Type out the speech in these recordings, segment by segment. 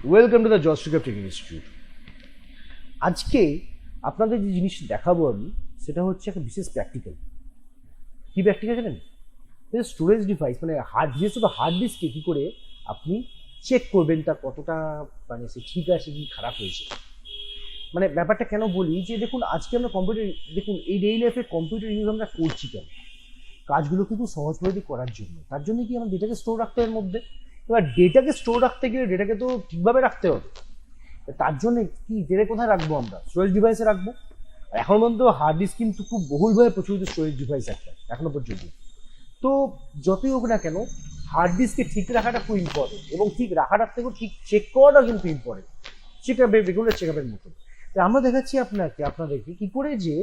Welcome to the joystick training institute. আজকে আপনাদের যে জিনিসটা দেখাবো আমি, সেটা হচ্ছে একটা বিশেষ প্র্যাকটিক্যাল। কী প্র্যাকটিক্যাল জানেন? স্টোরেজ ডিভাইস, মানে বিশেষত হার্ড ডিস্কে কী করে আপনি চেক করবেন তার কতটা মানে সে ঠিক আছে কি খারাপ হয়েছে। মানে ব্যাপারটা কেন বলি যে দেখুন, আজকে আমরা কম্পিউটার, দেখুন এই ডেইলি লাইফে কম্পিউটার ইউজ আমরা করছি কেন? কাজগুলো কিন্তু সহজভাবে করার জন্য। তার জন্য কি আমার ডেটাকে স্টোর রাখতে হবে এর মধ্যে। এবার ডেটাকে স্টোর রাখতে গেলে ডেটাকে তো ঠিকভাবে রাখতে হবে। তার জন্য কি ডেটা কোথায় রাখবো? আমরা স্টোরেজ ডিভাইসে রাখবো। এখন পর্যন্ত হার্ড ডিস্ক কিন্তু খুব বহুলভাবে প্রচলিত স্টোরেজ ডিভাইস একটা এখনো পর্যন্ত। তো যতই হোক না কেন, হার্ড ডিস্কে ঠিক রাখাটা খুব ইম্পর্টেন্ট, এবং ঠিক রাখাটার থেকেও ঠিক চেক করাটা কিন্তু ইম্পর্টেন্ট। চেক আপে রেগুলার চেক আপের মতো। আমরা দেখাচ্ছি আপনাদেরকে কি করে যে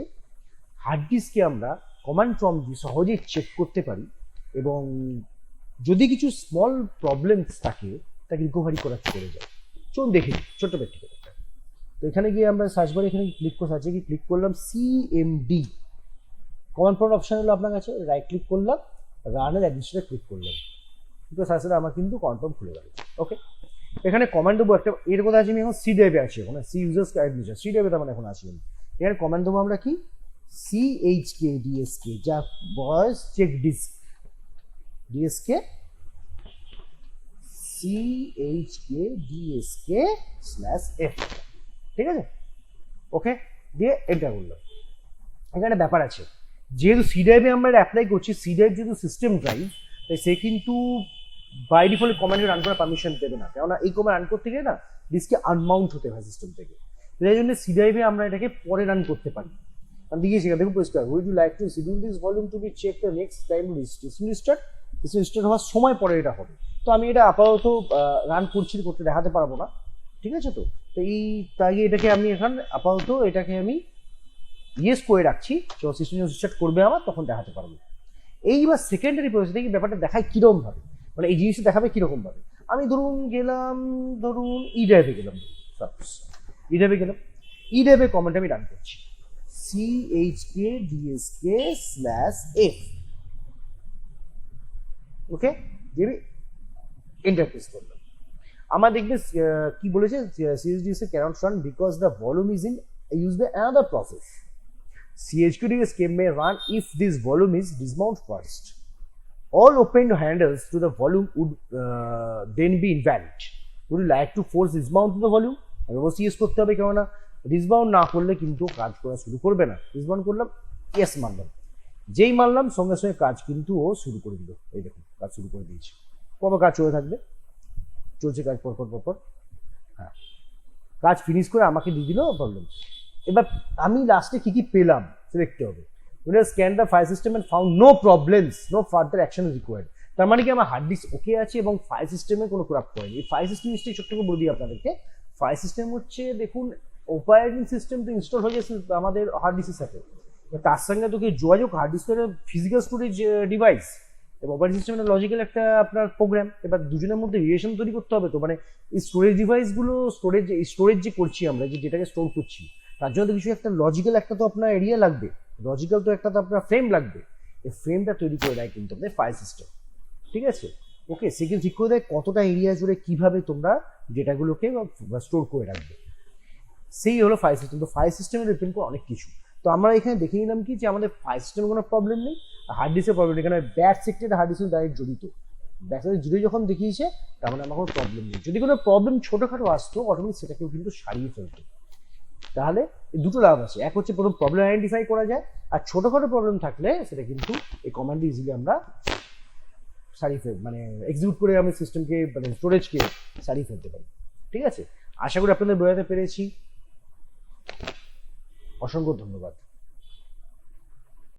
হার্ড ডিস্কে আমরা কমান্ড প্রম্পট দিয়ে সহজেই চেক করতে পারি, এবং যদি কিছু স্মল প্রবলেমস থাকে তাকে রিকভারি করা করে যায়। চলুন দেখে নিই ছোট্ট প্র্যাকটিক্যাল। তো এখানে গিয়ে আমরা সার্চ বারে এখানে ক্লিক করলাম সিএমডি, কমান্ড প্রম্পট অপশন হলো আপনার কাছে। রাইট ক্লিক করলাম, রানের অ্যাডমিনিস্ট্রেটর ক্লিক করলাম, কিন্তু সার্চ আমার কিন্তু কনফার্ম খুলে গেল। ওকে, এখানে কমান্ড দেবো একটা। এর কথা আছে আমি এখন সি ড্রাইভে আছি, এখন সি ইউজার্স অ্যাডমিনিস্ট্রেটর সি ড্রাইভে মানে এখন আছি আমি। এখানে কমান্ড দেবো আমরা কি chkdsk, যা voice check disk dsk chkdsk/f, ঠিক আছে? ওকে, দিয়ে এন্টার করলাম। এখানে ব্যাপার আছে, যেহেতু সি ড্রাইভে আমরা অ্যাপ্লাই করছি, সি ড্রাইভ যেহেতু সিস্টেম ড্রাইভ, তাই সে কিন্তু বাই ডিফল্ট কমান্ডে রান করার পারমিশন দেবে না। কেননা এই কমান্ড রান করতে গেলে না ডিস্কে আনমাউন্ট হতে হয় সিস্টেম থেকে। এই জন্য সি ড্রাইভে আমরা এটাকে পরে রান করতে পারি। আমি দিয়েছি দেখুন পরিষ্কার, would you like to schedule this volume to be check the next time restart হওয়ার সময় পরে এটা হবে। তো আমি এটা আপাতত রান করতে দেখাতে পারবো না, ঠিক আছে? তো তাই এটাকে আমি এখন আপাতত এটাকে আমি ইয়েস করে রাখছি, যখন সিস্টেম রিস্টার্ট করবে আমার তখন দেখাতে পারবো। এইবার সেকেন্ডারি প্রসেস থেকে ব্যাপারটা দেখায় কীরকম ভাবে, মানে এই জিনিসটা দেখাবে কীরকম ভাবে। আমি ধরুন ই ড্রাইভে গেলাম, ই ড্রাইভে কমেন্ট আমি রান করছি chkdsk/f। ওকে, দিয়ে এন্টার প্রেস করলাম। আমার দেখবে কি বলেছে, chkdsk cannot run because the volume is in used by another process. chkdsk may run if this volume is dismount first. All open handles to the volume would then be invalid. Would you like to force dismount to the volume? আমি অবশ্যই use করতে হবে, কেননা ডিসবাউন্ড না করলে কিন্তু কাজ করা শুরু করবে না। ডিসবাউন্ড করলাম, ইয়েস মারলাম, যেই মারলাম সঙ্গে সঙ্গে কাজ কিন্তু ও শুরু করে দিল। এই দেখুন কাজ শুরু করে দিয়েছে। কবে কাজ চলে থাকবে? চলছে কাজ পরপর। হ্যাঁ, কাজ ফিনিশ করে আমাকে দিয়ে দিল প্রবলেম। এবার আমি লাস্টে কি পেলাম সে দেখতে হবে। Scan the file system and found no problems, no further action is required. তার মানে কি আমার হার্ড ডিস্ক ওকে আছে এবং ফাইল সিস্টেমে কোনো করাপ্ট করেনি। এই ফাইল সিস্টেম নিশ্চয়ই ছোট্ট করে বলে দিই আপনাদেরকে। ফাইল সিস্টেম হচ্ছে, দেখুন অপারেটিং সিস্টেম তো ইনস্টল হয়ে গেছে আমাদের হার্ড ডিস্কের সাথে, তার সঙ্গে তো কি যোগাযোগ হার্ড ডিস্কের ফিজিক্যাল স্টোরেজ ডিভাইস এবং অপারেটিং সিস্টেমের লজিক্যাল একটা আপনার প্রোগ্রাম। এবার দুজনের মধ্যে রিলেশন তৈরি করতে হবে। তো মানে এই স্টোরেজ ডিভাইসগুলো স্টোরেজ যে করছি আমরা, যেটাকে স্টোর করছি, তার জন্য তো কিছু একটা লজিক্যাল একটা তো আপনার এরিয়া লাগবে, লজিক্যাল তো একটা তো আপনার ফ্রেম লাগবে। এই ফ্রেমটা তৈরি করে দেয় কিন্তু আপনাদের ফাইল সিস্টেম, ঠিক আছে? ওকে, সে কিন্তু ঠিক করে দেয় কতটা এরিয়া জুড়ে কীভাবে তোমরা ডেটাগুলোকে স্টোর করে রাখবে। সেই হলো ফাইল সিস্টেম। তো ফাইল সিস্টেমে ডিপেন্ড করে অনেক কিছু। তো আমরা এখানে দেখে নিলাম কি যে আমাদের ফাইল সিস্টেমে কোনো প্রবলেম নেই, হার্ড ডিস্কের প্রবলেম নেই। এখানে ব্যাড সেক্টর হার্ড ডিস্কের ডাইরেক্ট জড়িত, ব্যাড সেক্টর জুড়ে যখন দেখিয়েছে তার মানে আমার কোনো প্রবলেম নেই। যদি কোনো প্রবলেম ছোটোখাটো আসতো অটোমেটিক সেটাকেও কিন্তু সারিয়ে ফেলতো। তাহলে দুটো লাভ আছে, এক হচ্ছে প্রথম প্রবলেম আইডেন্টিফাই করা যায়, আর ছোটোখাটো প্রবলেম থাকলে সেটা কিন্তু এই কমান্ডে ইজিলি আমরা সারিয়ে মানে এক্সিকিউট করে আমি সিস্টেমকে মানে স্টোরেজকে সারিয়ে ফেলতে পারি। ঠিক আছে, আশা করি আপনাদের বোঝাতে পেরেছি। অসংখ্য ধন্যবাদ।